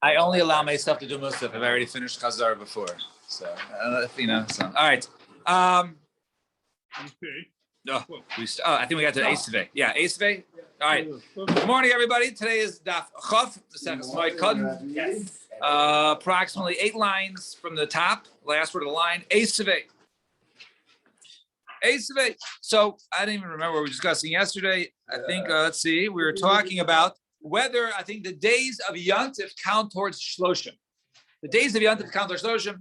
I only allow myself to do Musaf if I already finished Chazar before. So, So, all right. Okay. No, I think we got to Ace today. Yeah, Ace today. All right. Good morning, everybody. Today is Daf Chaf, the second slide. Yes. Approximately 8 lines from the top. Last word of the line. Ace today. Ace today. So I didn't even remember what we were discussing yesterday. I think let's see. We were talking about whether I think the days of Yontif count towards Shloshim. The days of Yontif count towards Shloshim.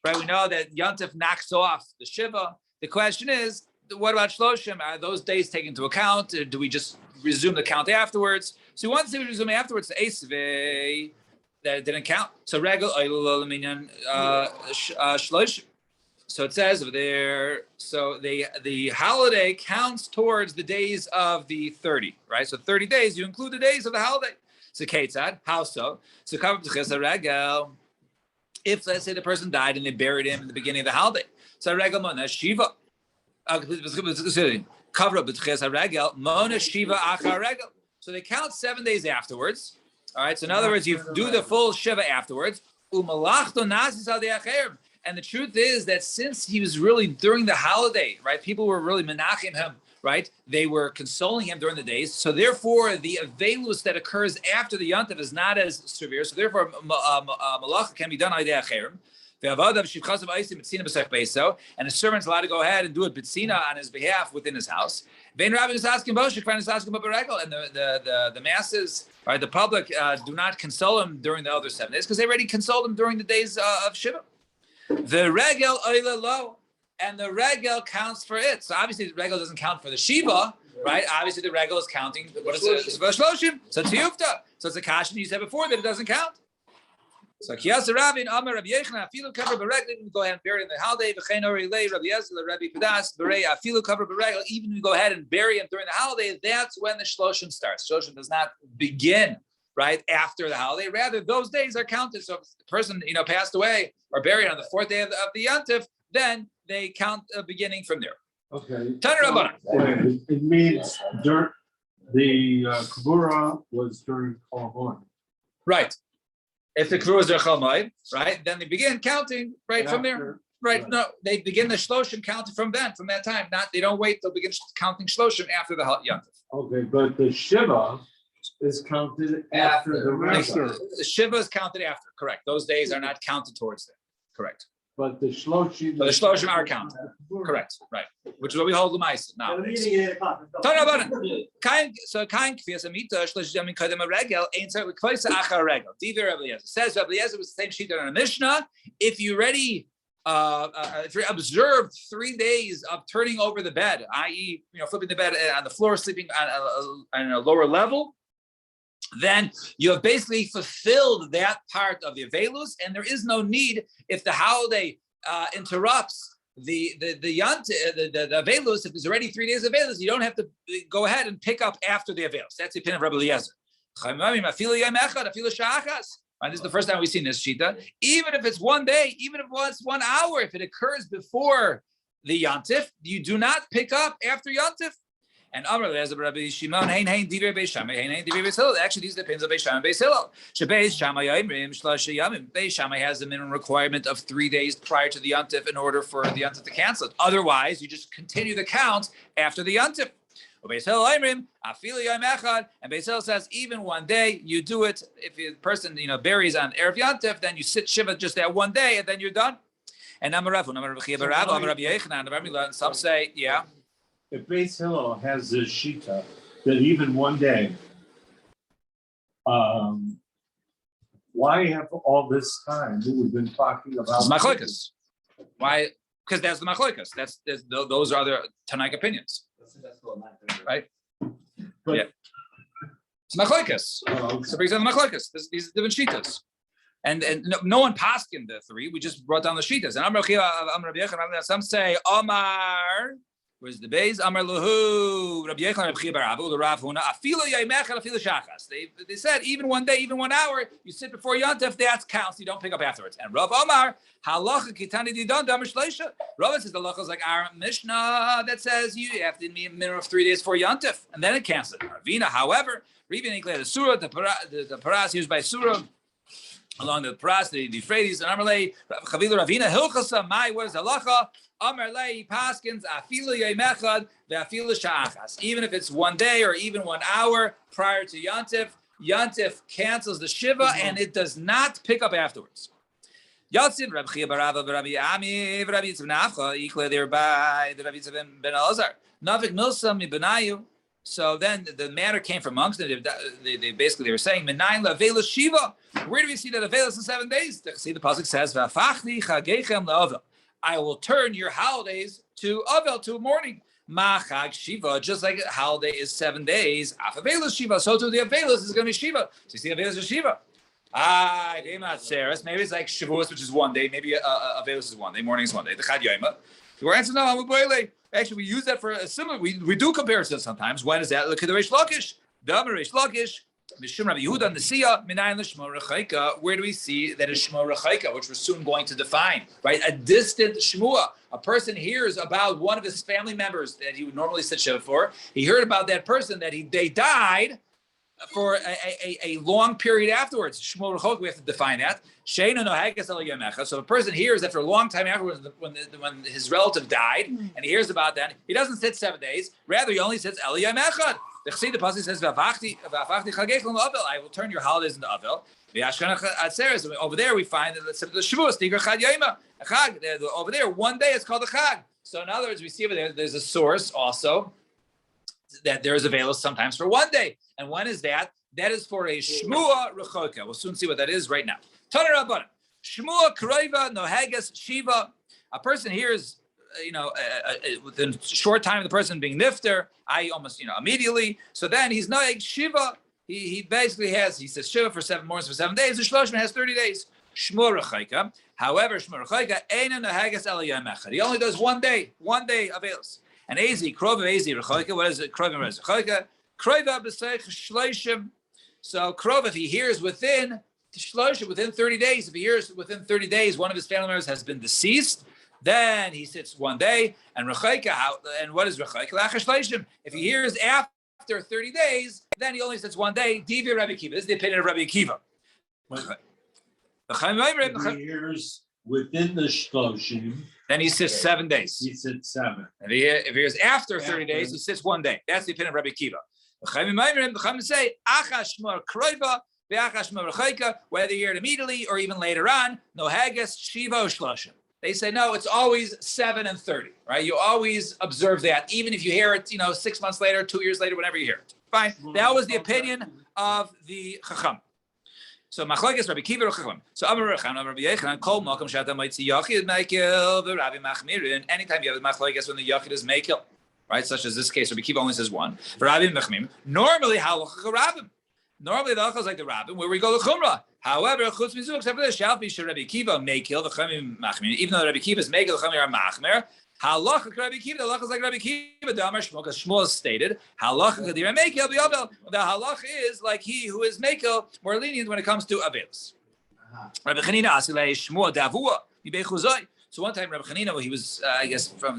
Right? We know that Yontif knocks off the Shiva. The question is, what about Shloshim? Are those days taken into account? Or do we just resume the count afterwards? So once we resume afterwards, the Esvei, that didn't count. So Regel Shloshim. So it says over there. So the holiday counts towards the days of the 30, right? So 30 days, you include the days of the holiday. So Ketzad, how so? So Regel. If let's say the person died and they buried him in the beginning of the holiday, so Regel Mona Shiva. Cover up regel mona shiva achar regel. So they count 7 days afterwards. All right. So in other words, you do the full shiva afterwards. And the truth is that since he was really during the holiday, right? People were really menachim him, right? They were consoling him during the days. So therefore, the avelus that occurs after the yontif is not as severe. So therefore, malach can be done on the acherim. And the servant's allowed to go ahead and do it bitsina on his behalf within his house. And the masses, right, the public, do not console him during the other 7 days because they already consoled him during the days of Shiva. The regel oila lo, and the regel counts for it. So obviously the regel doesn't count for the Shiva, right? Obviously the regel is counting. What is it? For Shloshim. So it's Tiyufta. So it's a kasha you said before that it doesn't count. So Kiyas Rabbi and Amar Rabbi Yechon afilu cover beregel. We go ahead and bury in the holiday. V'chein orei lei Rabbi Yezel Rabbi Padas berei afilu cover beregel. Even if we go ahead and bury him during the holiday, that's when the shloshim starts. Shloshim does not begin right after the holiday. Rather, those days are counted. So if the person passed away or buried on the 4th day of the Yontif, then they count beginning from there. Okay. Tanur Rabbanan. It means the Kabura was during Korban. Right. If the crew is their Chalmai, right, then they begin counting right from there. Right. No, they begin the Shloshim counting from that time. They don't wait, they'll begin counting Shloshim after the Yontif. Okay, but the Shiva is counted after the Regel. The Shiva is counted after, correct. Those days are not counted towards them. Correct. But the Shloshim are counted. Correct. Right. Which is what we hold the mice now. So kain kfiyas amita shloshim kadem a regel ain't so close to achar regel. Diver Rabbi Eliezer says Rabbi Eliezer was the same sheet on a Mishnah. If you already if you observed 3 days of turning over the bed, i.e., flipping the bed on the floor, sleeping on a lower level, then you have basically fulfilled that part of the avelus, and there is no need if the holiday interrupts the avelus. If there's already 3 days of avelus, you don't have to go ahead and pick up after the avelus. That's the opinion of Rabbi Eliezer. This is the first time we've seen this shita. Even if it's 1 day, even if it's 1 hour, if it occurs before the yontif, you do not pick up after yontif. And Amar Rabbi Shimon, actually these are the opinions of Beis Shammai and Beis Hillel. Beis Shammai has the minimum requirement of 3 days prior to the yontif in order for the yontif to cancel it. Otherwise, you just continue the count after the yontif. And Beis Hillel says even 1 day you do it. If the person buries on Erev Yontif, then you sit shiva just that 1 day and then you're done. And some say, yeah. If Beis Hillel has this shita that even 1 day, why have all this time that we've been talking about? It's machlokas. Why? Because that's the machlokas. Those are the Tanaic opinions, right? But, yeah, it's machlokas. So for example, machlokas. These are different shitas, and no one paskined the 3. We just brought down the shitas. And some say Omar. Where's the base? Amar Lahu, Rabbi Yechon, Rabbi Chia bar Abu, the Rav Huna. Afilu yaymechel, afilu shachas. They said even 1 day, even 1 hour, you sit before Yontif, that counts. You don't pick up afterwards. And Rav Omar, halacha kitani didon damar shleisha. Rav says the halacha is like our Mishnah that says you have to be a minimum of 3 days for Yontif, and then it cancels. Ravina, however, Ravina declared the surah, the paras used by surah. along the Pras, the Euphrates, and Amarle, Chavila Ravina, Hilchasa, Mai, what is halacha? Amarle, Paskins, Afilu Yemechad, Ve'afilu Sha'achas. Even if it's 1 day or even 1 hour prior to Yantif, Yantif cancels the Shiva and it does not pick up afterwards. Yatzin, Rabbi Chia Barava, Rabbi Ami, Rabbi Yitzvah Nafcha, Ikle thereby, the Rabbi Yitzvah ben Elazar. Navik Milsa mi Benayu. So then the matter came from amongst them. They basically were saying, Menayin la'avelos Shiva. Where do we see that avelos in 7 days? See, the pasuk says, V'afachni chagechem la'avel. I will turn your holidays to avel, to morning. Ma'chag Shiva, just like a holiday is 7 days. Af avelos Shiva. So too the avelos is going to be Shiva. So you see avelos is Shiva. Maybe it's like Shavuos, which is 1 day. Maybe avelos is 1 day. Morning is 1 day. The Chad Yoma. We're answering no. Actually, we use that for a similar. We do comparisons sometimes. When is that? Look at the Reish Lakish. The Reish Lakish. Mishum Rabbi Yehuda Nesiya Minayin l'Shmo Rechaika. Where do we see that is Shmo Rechaika, which we're soon going to define? Right, a distant Shmua. A person hears about one of his family members that he would normally sit shiva for. He heard about that person that they died for a long period afterwards. Shmo Rechaika. We have to define that. Sheina no hagas el yamecha. So a person hears after a long time afterwards, when his relative died, and he hears about that, he doesn't sit 7 days. Rather, he only sits el yamecha. The pasuk says, I will turn your holidays into avel. Over there, we find that the Shavuos Tiger Chad Yoma. Over there, 1 day it's called a Chag. So in other words, we see over there, there's a source also that there is available sometimes for 1 day. And when is that? That is for a Shmua Rechoka. We'll soon see what that is right now. Taner Rabbanan. Shmua Kroiva Nohagas Shiva. A person hears, within a short time of the person being nifter, almost, immediately. So then he's noeg Shiva. He basically he says Shiva for 7 mornings for 7 days. The Shloshim has 30 days. Shmua Rechoka. However, Shmua Rechoka Eina Nohagas El Yomechad. He only does 1 day. 1 day avails. And Ezi Krova Ezi Rechoka. What is it? Krova Rechoka. Krova B'Seich Shloshim. So Krova, if he hears within 30 days, if he hears within 30 days, one of his family members has been deceased, then he sits 1 day. And Rechaika, and what is Rechaika? Lachar Shleishim. If he hears after 30 days, then he only sits 1 day. Divya Rabbi Akiva. This is the opinion of Rabbi Akiva. If he hears within the Shloshim, then he sits 7 days. He sits 7. If he hears after 30 days, he sits 1 day. That's the opinion of Rabbi Akiva. The Chachamim say, Achash Shmor Kroiva, whether you hear it immediately or even later on, no hagas shiva shloshim. They say no, it's always 7 and 30, right? You always observe that, even if you hear it, 6 months later, 2 years later, whenever you hear it. Fine. That was the opinion of the Chacham. So machlokes Rabbi Akiva Chacham. So Amar Rabbi Yechanan Kol Malkum Shata Moitzi Yachid Mekel Rabbi Machmirin. Anytime you have the machlokes when the Yachid is Mekel, right? Such as this case, Rabbi Akiva only says 1. Rabbi Machmir. Normally, halacha Rabbim. Normally, the halacha is like the Rabbim, where we go to Chumrah. However, chutz mizu, except for this, Shalpi should Rabbi Akiva Mekel the Chachamim Machmir. Even though Rabbi Akiva is Mekel, the Chachamim are Machmir. Halacha Rabbi Akiva, the halacha is like Rabbi Akiva. The Amar Shmuel, because Shmuel stated, halacha Kadira Mekel b'Avel. The halacha is like he who is Mekel, more lenient when it comes to Avelis. Rabbi Chanina Asilei Shmuel Davua Yibei. So one time, Rabbi Chanina, he was,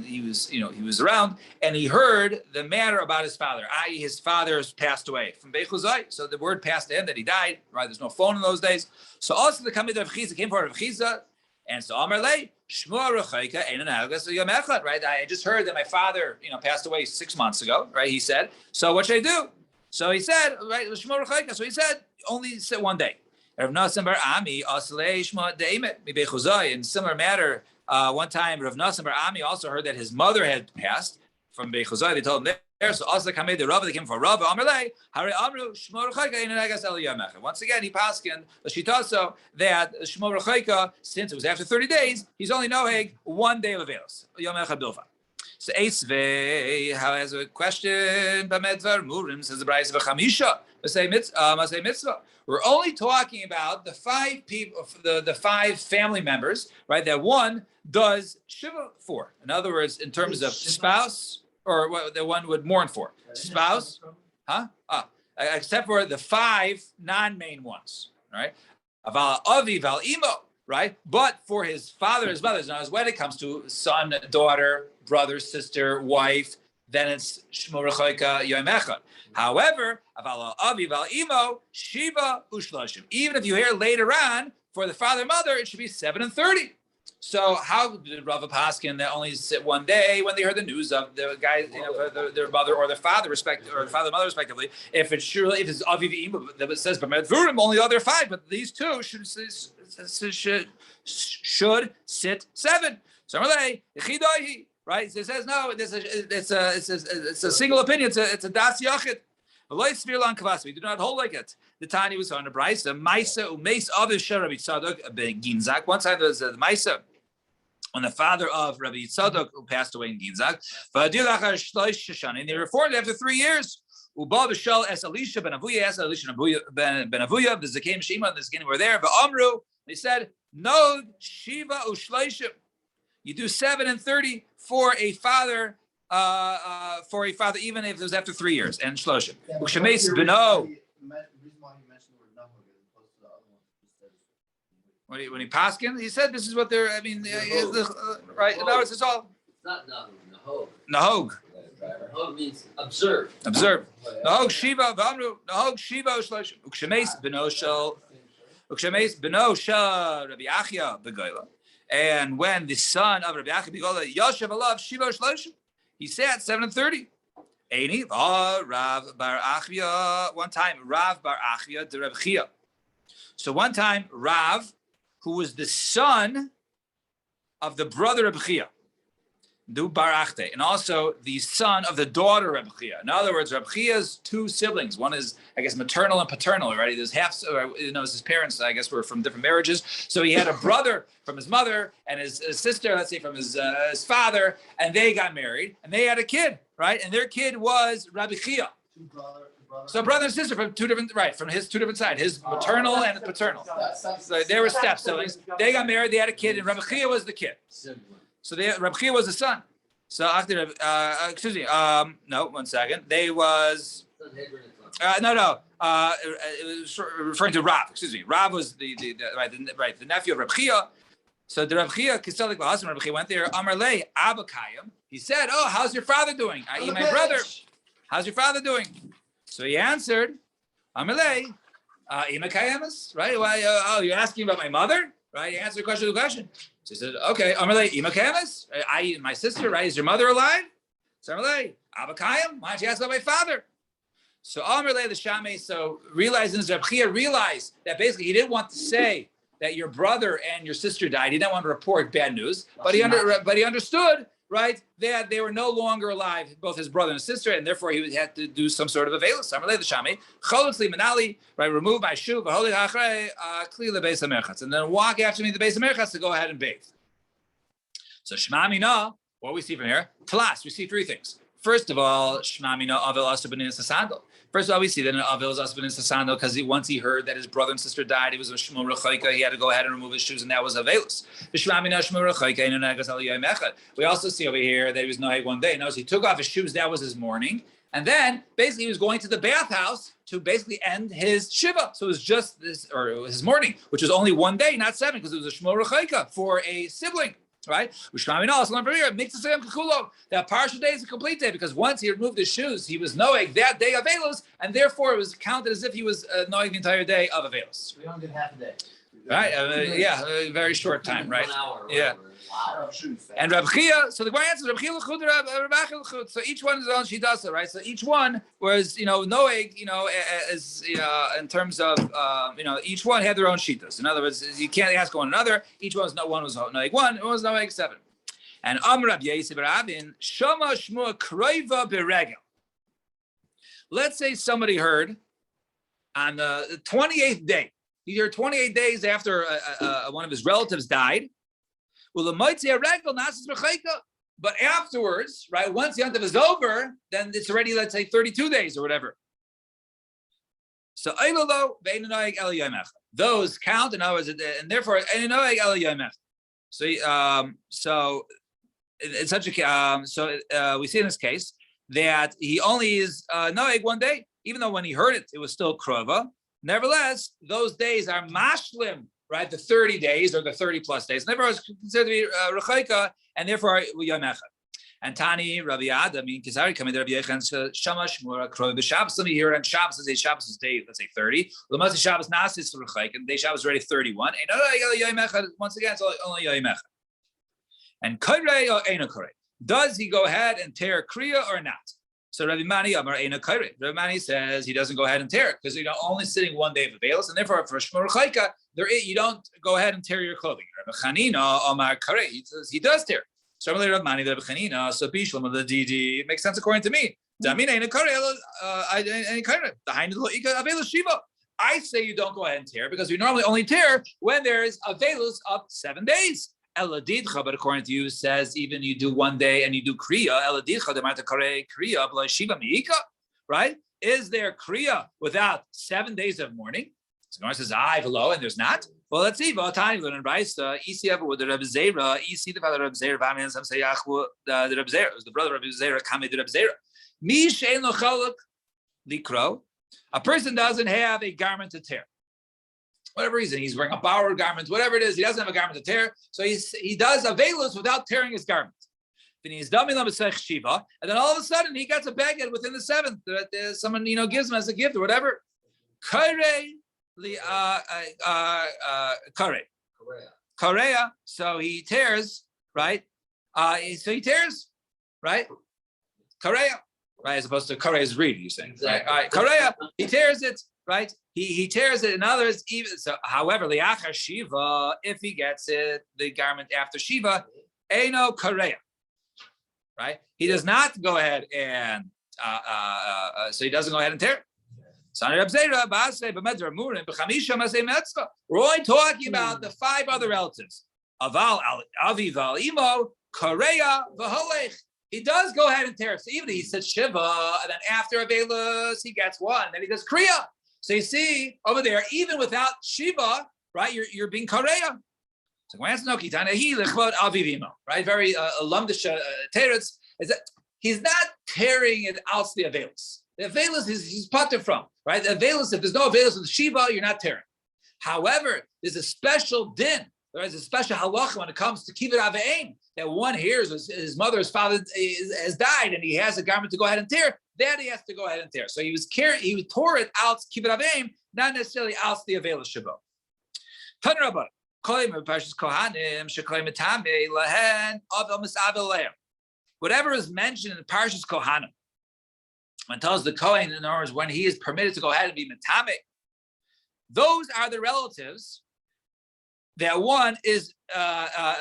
he was around, and he heard the matter about his father. I.e., his father has passed away from Beit Chuzai. So the word passed to him that he died. Right? There's no phone in those days. So also the coming of Rav Chizah came for Rav Chizah, and so Amar Lei Shmuel Rechaika Einan Hagas Yom Echad. Right? I just heard that my father, passed away 6 months ago. Right? He said. So what should I do? So he said, right? Shmuel Rechaika. So he said, only sit 1 day. Rav Nassim bar Ami Aslei Shmuel Deimet Mi Beit Chuzai. In similar matter. One time, Rav Nassim bar Ami also heard that his mother had passed from Beit Chuzai. They told him there. So also Kamei the Rav, they came for Rav. Amrlei Hari Amru Shmor Rechaika Einan Hagas El Yamecha. Once again, he paskined the shitaso that Shmor Rechaika, since it was after 30 days, he's only noheg 1 day of avails. Yamecha Bilfa. So Eisvei has a question. Bamedvar Murim says the Brayis of Chamisha. Masay mitzvah. We're only talking about the 5 people, the 5 family members, right? That one does shiva for. In other words, in terms of spouse, or what the one would mourn for, spouse, except for the 5 non-main ones, right? Aval avi val imo, right? But for his father, his mother, now when it comes to son, daughter, brother, sister, wife, then it's Shmur Rechaika Yom Echad. However, Aval Avi Val Imo Shiva Ushloshim. Even if you hear later on, for the father and mother, it should be 7 and 30. So how did Rava Paskin that only sit one day when they heard the news of the guy, their mother or their father, or father and mother respectively? If it's Aviv Ima that it says B'med Vurim, only the other 5, but these 2 should sit 7. So right? So it says no. It's a single opinion. It's a das yachid. We do not hold like it. The Tani was on the Brisa. Maisa umeis aviv Rabbi Tzadok ben Ginzak. One time there was the Maisa on the father of Rabbi Tzadok who passed away in Ginzak. And they reformed after 3 years. Uba b'shal es Elisha ben Avuya, es Elisha ben Avuya. The Zakim Shema and the Zakim were there. But Amru, they said, no shiva ushleishim. You do 7 and 30 for a father. Even if it was after 3 years, and shloshim. Ukshemes beno. When he paskin, he said this is what they're. I mean, right? In other words, it's all. It's not nahog. Nahog. Nahog means observe. Observe. Nahog shiva v'amru. Nahog shiva shloshim. Ukshemes beno shel. Ukshemes beno shel Rabbi Achia begola. And when the son of Rabbi Achia begola yoshev alav shiva shloshim. He sat 7 and 30. Eini Rav bar Achia. One time, Rav bar Achia de Reb Chia. So one time, Rav, who was the son of the brother of Chia, Du bar Achte, and also the son of the daughter of Reb Chia. In other words, Reb Chia's 2 siblings. One is, I guess, maternal and paternal, right? There's his parents, I guess, were from different marriages. So he had a brother from his mother and his sister, let's say, from his father, and they got married, and they had a kid, right? And their kid was Rabbi Chia. So brother and sister from 2 different, right, from his 2 different sides, his maternal and his paternal. So they were step siblings. They got married, they had a kid, and Rabbi Chia was the kid. So Rabbi Chia was the son. So after, excuse me, no, 1 second. They was, it was referring to Rav. Excuse me, Rav was the nephew of Rabbi Chia. So the Rabbi Chia, Kiselik Lahasam, Rabbi Chia went there. Amar Le Abakayim. He said, "Oh, how's your father doing? I.e., my brother. How's your father doing?" So he answered, "Amar Le Imakayamas." Right? Why? You're asking about my mother? Right? You answered the question with a question. So he said, okay, Amalei, Imakayamas, my sister, right? Is your mother alive? So Amalei, Abakayim, why don't you ask about my father? So Amalei the Shamei, so realizing Reb Chia realized that basically he didn't want to say that your brother and your sister died. He didn't want to report bad news, but he understood, right, that they were no longer alive, both his brother and his sister, and therefore he had to do some sort of a veil. Amalei the Shamei, Cholotli Manali, right, remove my shoe, V'holi Hachrei, Kli the Beis HaMerchatz, and then walk after me to the Beis HaMerchatz to go ahead and bathe. So Shema Mina, what we see from here, Tlas, we see 3 things. First of all, Shema Mina Avel Asa B'nin Sasandal. First of all, we see that Avel is Asa B'nin Sasandal because once he heard that his brother and sister died, he was a Shmuel Rechaika, he had to go ahead and remove his shoes, and that was Avelus. We also see over here that he was Noheg one day. Notice he took off his shoes, that was his morning. And then basically he was going to the bathhouse to basically end his Shiva. So it was just this, or it was his morning, which was only 1 day, not 7, because it was a Shmuel Rechaika for a sibling. Right? That partial day is a complete day because once he removed his shoes, he was Noeg that day of Avelos, and therefore it was counted as if he was Noeg the entire day of Avelos. We don't get half a day. Right? A very short time, right? 1 hour. Yeah. Wow. And Reb Chia, so the answer is Reb Chia l'chud, Reb Achia l'chud. So each one is on Shidasa, right? So each one was, Noeg, as in terms of, each one had their own Shitas. In other words, you can't ask one another. Each one was Noeg 1, one was Noeg 7. And Rab Yosef Rabin, Shama Shmua Kroiva Beregel. Let's say somebody heard on the 28th day. He heard 28 days after one of his relatives died. Well, but afterwards, right, once the Yontif is over, then it's already, let's say, 32 days or whatever. So those count, in other words, and therefore, so in such a we see in this case that he only is noeg 1 day, even though when he heard it, it was still krova. Nevertheless, those days are mashlim, right? The 30 days or the 30 plus days. Never was considered to be rechaika, and therefore yom echad. And Tani Rabbi Ada, Kisari coming to Rabbi Yechon Shamash Mura Kroi b'Shabbos. Let me hear on Shabbos. Let's say Shabbos is day, let's say 30. Lamasi Shabbos Nasis Ruchayk, and day Shabbos is already 31. Once again, it's only Yoim Echad. And Kairei or Eina Kairei. Does he go ahead and tear Kriya or not? So Rabbi Mani Amar Eina Kairei. Rabbi Mani says he doesn't go ahead and tear it because you're only sitting one day of Avelis, and therefore for Shmur Chayka, you don't go ahead and tear your clothing. Rabbi Chanina Amar Kairei. He says he does tear. So Rabbi Mani Rabbi Chanina. So Bishlam of the DD. It makes sense according to me. Damina Eina Kairei. The Hainu Loika Avelis Shiva. I say you don't go ahead and tear because we normally only tear when there is Avelis of 7 days. Eladidcha, but according to you, says even you do 1 day and you do kriya. Eladidcha, the marta kare kriya b'lo shiva miika, right? Is there kriya without 7 days of mourning? So Gemara says, "I below," and there's not. Well, let's see. V'atani learn Raisa. Isi ever with the Reb Zera. Isi the father of Zera. V'amin some say Yachwu the Reb Zera. It was the brother of Reb Zera. Kame the Reb Zera. Mi shein lo chaluk likro. A person doesn't have a garment to tear. Whatever reason, he's wearing a borrowed garment, whatever it is, he doesn't have a garment to tear, so he does Avelos without tearing his garment. Then he's Shiva, and then all of a sudden he gets a baguette within the seventh that someone gives him as a gift or whatever. Korea. So he tears, right? So he tears, right? Korea, right? As opposed to Korea's reed, you're saying, right? All right, Korea, he tears it, right? He tears it. In others, even so. However, liachar shiva, if he gets it, the garment after shiva, eno Korea, right? He does not go ahead and so he doesn't go ahead and tear. We're only talking about the 5 other relatives. Aval avi val imo Korea v'holech. He does go ahead and tear. So even he says shiva, and then after Avelos, he gets 1. Then he does kriya. So you see over there, even without Shiva, right, you're being Korea. So right? Very lumdish teretz is that he's not tearing it out the Avelis. The Avelis he's potter from, right? The Avelis, if there's no Avelis with Shiva, you're not tearing. However, there's a special din. There is a special halacha when it comes to kibbut avein that one hears his mother, his father has died, and he has a garment to go ahead and tear. That he has to go ahead and tear. So he tore it out kibbut avein, not necessarily out the aveil shabo. Tanrabah kolim parshas kohanim sheklayim etame lahen avel misavel leim. Whatever is mentioned in parshas kohanim, when it tells the kohen, in other words, when he is permitted to go ahead and be metame, those are the relatives that one is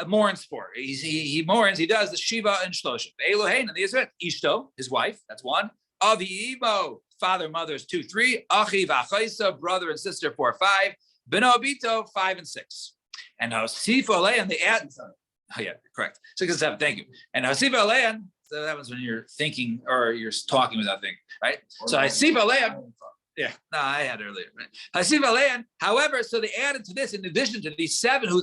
mourns for. He mourns, he does the Shiva and Shloshim. Elohein and the Israel, Ishto, his wife, that's 1. Avi Imo, father, mother is 2, 3. Achi v'achaisa, brother and sister 4, 5. Beno Abito 5 and 6. And Hosif Alein, the add. Oh yeah, correct. 6 and 7. Thank you. And Hosif Alein. So that was when you're thinking or you're talking without thinking, right? So Hosif Alein. Yeah, no, I had earlier. Hasiv Alein. However, so they added to this, in addition to these 7 who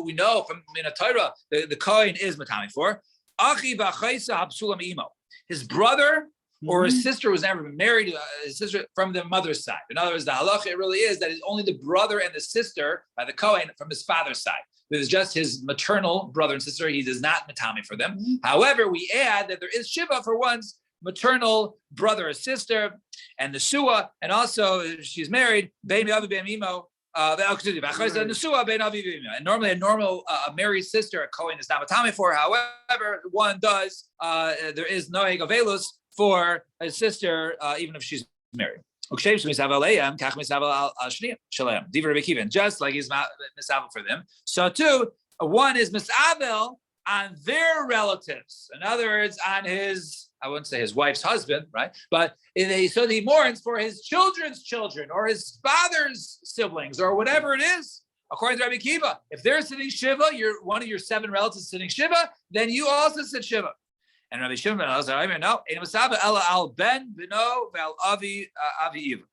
we know from Torah, the Kohen is Matami for. Achi v'achaisa habsulam imo. His brother or his sister was never married to his sister from the mother's side. In other words, the halacha it really is that it's only the brother and the sister by the Kohen from his father's side. There's just his maternal brother and sister. He does not Matami for them. However, we add that there is Shiva for one's maternal brother or sister, and the Sua, and also she's married, and normally a normal married sister, a Kohen is not Matami for. However, one does, there is no Egavelus for a sister, even if she's married. Just like he's misavel for them. So too, one is misavel on their relatives. In other words, on his, I wouldn't say his wife's husband, right? But so he mourns for his children's children or his father's siblings or whatever it is. According to Rabbi Kiva, if they're sitting Shiva, you're one of your 7 relatives sitting Shiva, then you also sit Shiva. And Rabbi Shimon, no, al ben bino val avi aviv.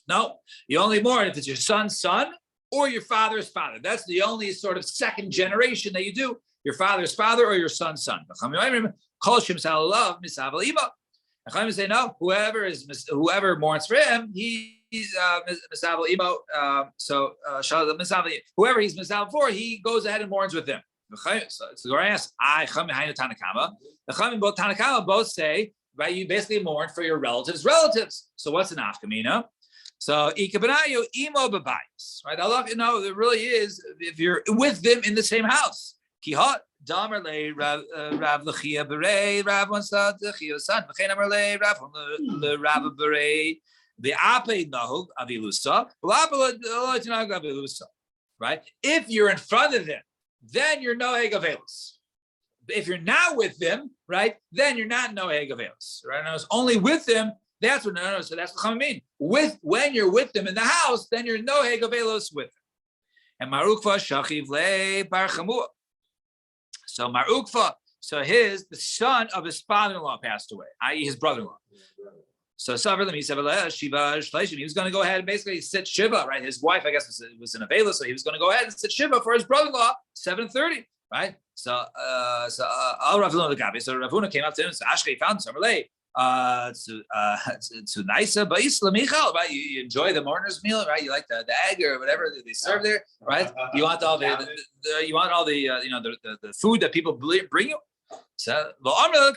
No, you only mourn if it's your son's son or your father's father. That's the only sort of second generation that you do. Your father's father or your son's son. Say no. Whoever mourns for him, he's misabel imo. Whoever he's misabel for, he goes ahead and mourns with them. So the Gemara asks, I Chachamim Hainu Tanakama. The Chachamim both Tanakama both say, right, you basically mourn for your relatives' relatives. So what's an afkamina? So ikabenayu imo babayis, right? Allah, it really is if you're with them in the same house. Kihat damer le Rav Lechia Berei Rav Mansad Lechia San V'chein Amar le Rav le Rav Berei the Ape Nahug Avilusa Avilusa, right? If you're in front of them, then you're Noeg Avelus. If you're not with them, right, then you're not Noeg Avelus, right? No, it's only with them. That's what so that's what Chachamim mean. When you're with them in the house, then you're Noeg Avelus with them. And Marukva Shachiv Le Bar Chamua. So Marukva, the son of his father-in-law passed away, i.e. his brother-in-law. So he was going to go ahead and basically sit Shiva, right? His wife, I guess, was in Avela, so he was going to go ahead and sit Shiva for his brother-in-law, 7:30, right? So Al Ravuna the Gabi. So Ravuna came up to him and said, Ashkei found some relay. To Naisa, but Michal, right? You enjoy the mourner's meal, right? You like the egg or whatever they serve there, right? You want all the food that people bring you. So, in other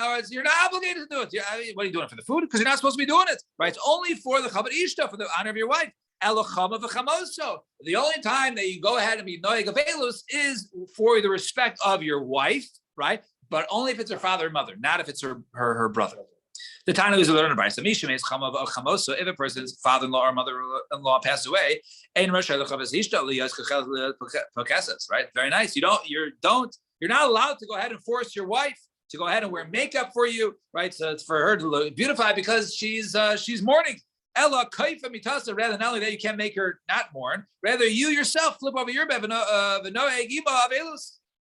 words, you're not obligated to do it. What are you doing for the food? Because you're not supposed to be doing it, right? It's only for the chabad ishta, for the honor of your wife. The only time that you go ahead and be noeg avelus is for the respect of your wife, right? But only if it's her father or mother, not if it's her brother. The Tana is a learner by Misha is chamav of chamos. So if a person's father-in-law or mother-in-law passed away, right? Very nice. You're not allowed to go ahead and force your wife to go ahead and wear makeup for you, right? So it's for her to look beautify because she's mourning. Ella kaifa mitasa. Rather, not only that, you can't make her not mourn. Rather, you yourself flip over your bed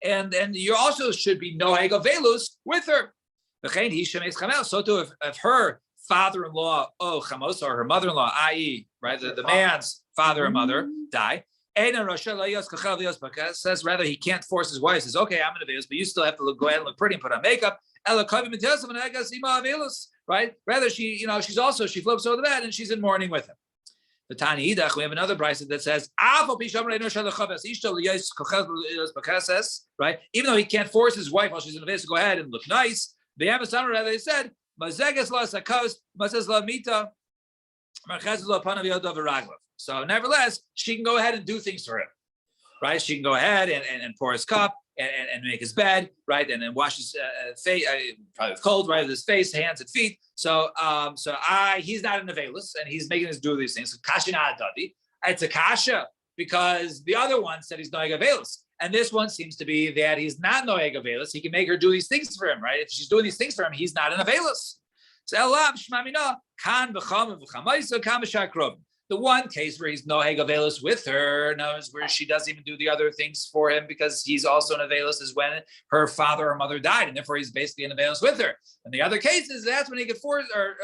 and you also should be noeg avelus with her. So too, if her father-in-law, chamos, or her mother-in-law, i.e., right, the man's father and mother die. Says rather he can't force his wife. Says okay, I'm in avelus, but you still have to go ahead and look pretty and put on makeup. Right? Rather she flips over the bed and she's in mourning with him. The Tani Idach, we have another brisa that says, right? Even though he can't force his wife while she's in a vase to go ahead and look nice, rather they said, so nevertheless, she can go ahead and do things for him, right? She can go ahead and pour his cup and make his bed, right? And then wash his face, probably with cold, right? With his face, hands, and feet. So he's not an avelus, and he's making us do these things. So kasha na adadi. It's a kasha because the other one said he's noeg avelus, and this one seems to be that he's not noeg avelus. He can make her do these things for him, right? If she's doing these things for him, he's not an avelus. So elam shmamina kan b'cham v'chamayso kan b'shakrom. The one case where he's noeg avelus with her, knows where she doesn't even do the other things for him because he's also an avelus, is when her father or mother died, and therefore he's basically an avelus with her. And the other cases, that's when he could force or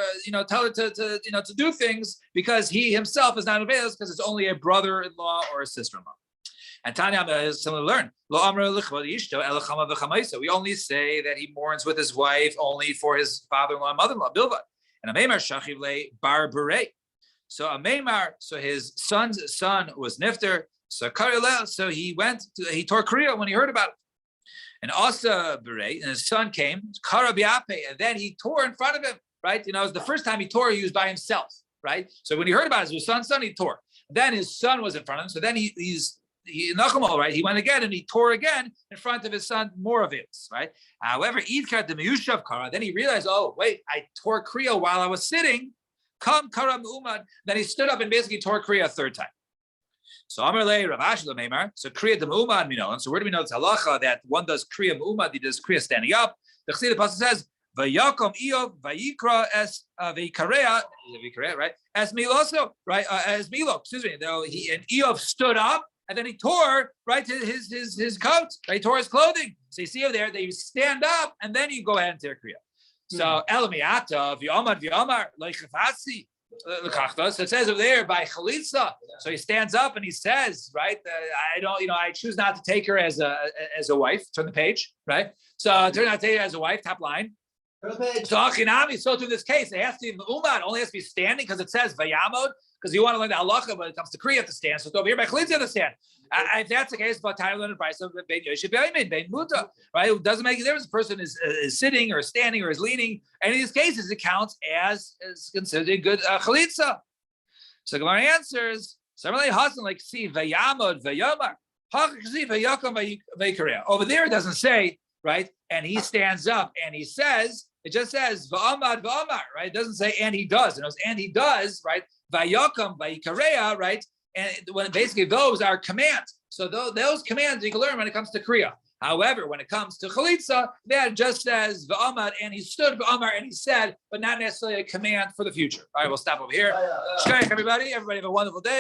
tell her to do things because he himself is not an avelus because it's only a brother-in-law or a sister-in-law. And Tanya is similar to learn. We only say that he mourns with his wife only for his father-in-law and mother-in-law. Bilva. And Amemar Shachiv le Bar Berei. So Amemar, so his son's son was Nifter. So he tore Kriya when he heard about it. And Asa Berei, and his son came, Karabiape, and then he tore in front of him, right? It was the first time he tore, he was by himself, right? So when he heard about it, his son, he tore. Then his son was in front of him. So then he's Nachamal, right? He went again and he tore again in front of his son, more of it, right? However, Idkar the Meyushav Kara, then he realized, oh, wait, I tore Kriya while I was sitting. Come Kara Mu'umad. Then he stood up and basically tore Kriya a third time. So Amar Le Rav Ashi L'Meimar. So Kriya the Mu'umad Minolan. So where do we know this halacha that one does Kriya Mu'umad, he does Kriya standing up? The Chassidus pasuk says, Vayakom Iyov Vayikra es Vayikarea, right? As Miloso, right? As Milo, excuse me. Though and Iyov stood up and then he tore right his coat. Right? He tore his clothing. So you see over there that you stand up and then you go ahead and tear Kriya. So Elamiata V'Amar Leichafasi. So it says over there by Chalitza. So he stands up and he says, right, I choose not to take her as a wife. Turn the page, right? So turn not to take her as a wife, top line. So Achinami, so to this case, it has to be Umad, only has to be standing because it says Vayamod, because you want to learn the halacha when it comes to Kriya, you have to stand. So over here by Chalitza, you have to stand. If that's the case, but Tyler and Bryce of Ben Yoshib Ben Muta, right? It doesn't make a difference. The person is sitting or standing or is leaning. Any of these cases, it counts as considered a good Chalitza. So Gemara answers, similarly, Hassan like see Vayamod Vayomar. Over there, it doesn't say, right? And he stands up and he says, it just says Va'amad Va'amar, right? It doesn't say and he does. It knows and he does, right? Vayakam Vayikarea, right? And when basically those are commands. So those commands you can learn when it comes to Kriya. However, when it comes to Chalitza, that just says Va'amad and he stood Va'amar and he said, but not necessarily a command for the future. All right, we'll stop over here. Shkayach, everybody. Everybody have a wonderful day.